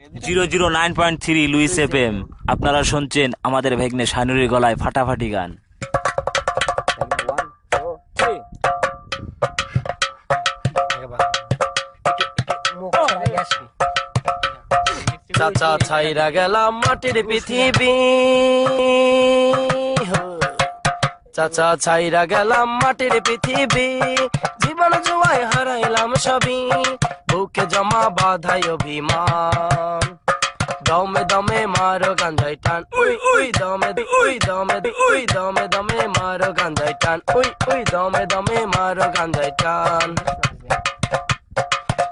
009.3 Luis FM. আপনারা শুনছেন আমাদের ভেগ্নে শানুরির গলায় ফাটাফাটি গান। চাচা ছাইরা গেলাম মাটির পৃথিবী, চাচা ছাইরা গেলাম মাটির পৃথিবী, জীবন জুয়ায় হারাইলাম সবই, বুকে জমা বাধাই অভিমান, দমে দমে মারো গাঞ্জাই টান, উই উই দমে উই দমে উই দমে দমে মারো গাঞ্জাই টান, উই উই দমে দমে মারো গাঞ্জাই টান।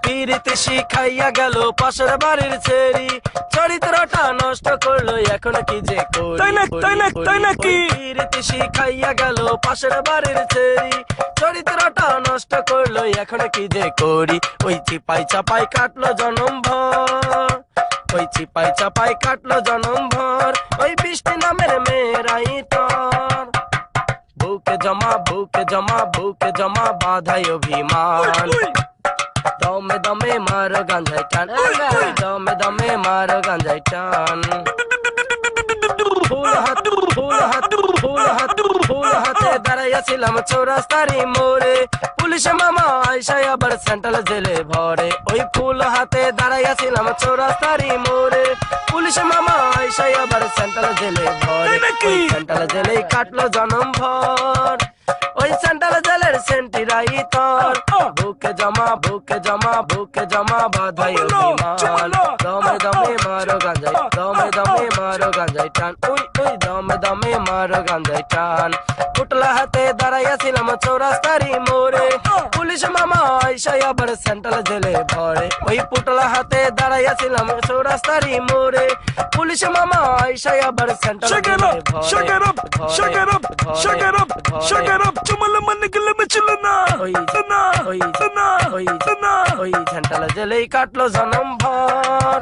পিরিতে শিখাইয়া গেল পাশের বাড়ির ছেড়ি, চরিত্রটা নষ্ট করলো এখন কি যে করি। পিরিতে শিখাইয়া গেল পাশের বাড়ির ছেড়ি, চরিত্রটা নষ্ট করলো এখন কি যে করি। ওই চিপাই চাপাই কাটলো জনম ভর, ওই চিপাই চাপাই কাটলো জনম ভর, ওই বৃষ্টি নামের মেয়েরাই তোর, বুকে জমা বুকে জমা বুকে জমা বাধাই অভিমান, দমে দমে মারো গাঞ্জাই টান, দমে দমে মারো গাঞ্জাই টান। ফুল হাত ফুল হাত ফুল হাত ফুল হাতে দাঁড়াইয়াছিলাম চৌরাস্তারি মোড়ে, পুলিশ মামা আইসাই আবার সেন্ট্রাল জেলে ভরে। ওই ফুল হাতে দাঁড়াইয়াছিলাম চৌরাস্তারি মোড়ে, পুলিশ মামা আইসাই আবার সেন্ট্রাল জেলে ভরে। সেন্ট্রাল জেলে কাটলো জনম ভর, ওই সেন্ট্রাল জেলের সেন্টিরাই তোর, বুকে জমা বুকে জমা বুকে জমা বাধাই অভিমান, দমে দমে মারো গাঞ্জাই, দমে দমে মারো গাঞ্জাই টান, উই উই দমে দমে মারো গাঞ্জাই টান। পুটলা হাতে দাঁড়াইয়াছিলাম চৌরাস্তারি মোড়ে, পুলিশ মামা আইসাই আবার সেন্ট্রাল জেলে ভরে। ওই পুটলা হাতে দাঁড়াইয়াছিলাম চৌরাস্তারি মোড়ে, পুলিশ মামা আইসাই আবার সেন্ট্রাল জেলে ভরে। ওই সেন্ট্রাল জেলেই কাটলো জনম ভর,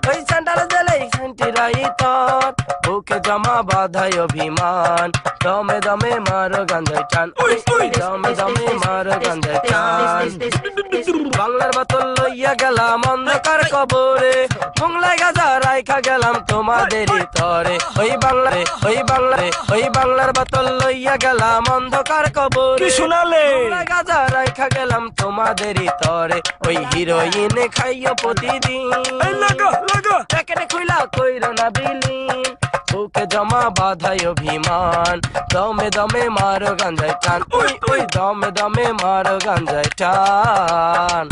ওই সেন্ট্রাল জেলেই সেন্টিরাই তোর, বুকে জমা বাধাই অভিমান, দমে দমে মারো গাঞ্জাই টান, উই উই দমে দমে মারো গাঞ্জাই টান। বাংলার বোতল লইয়া গেলাম অন্ধকার কবরে, বাংলায় গাজা রাইখা গেলাম তোমাদেরই তরে। ওই বাংলারে ওই বাংলারে ওই বাংলার বোতল লইয়া গেলাম অন্ধকার কবরে, শোনালে গাজা রাইখা গেলাম তোমাদেরই তরে। ওই হিরোইন খাইও প্রতিদিন, প্যাকেটে খুইলা কইরো না বিলীন, বুকে জমা বাধাই অভিমান, দমে দমে মারো গাঞ্জাই টান, উই উই দমে দমে মারো গাঞ্জাই টান।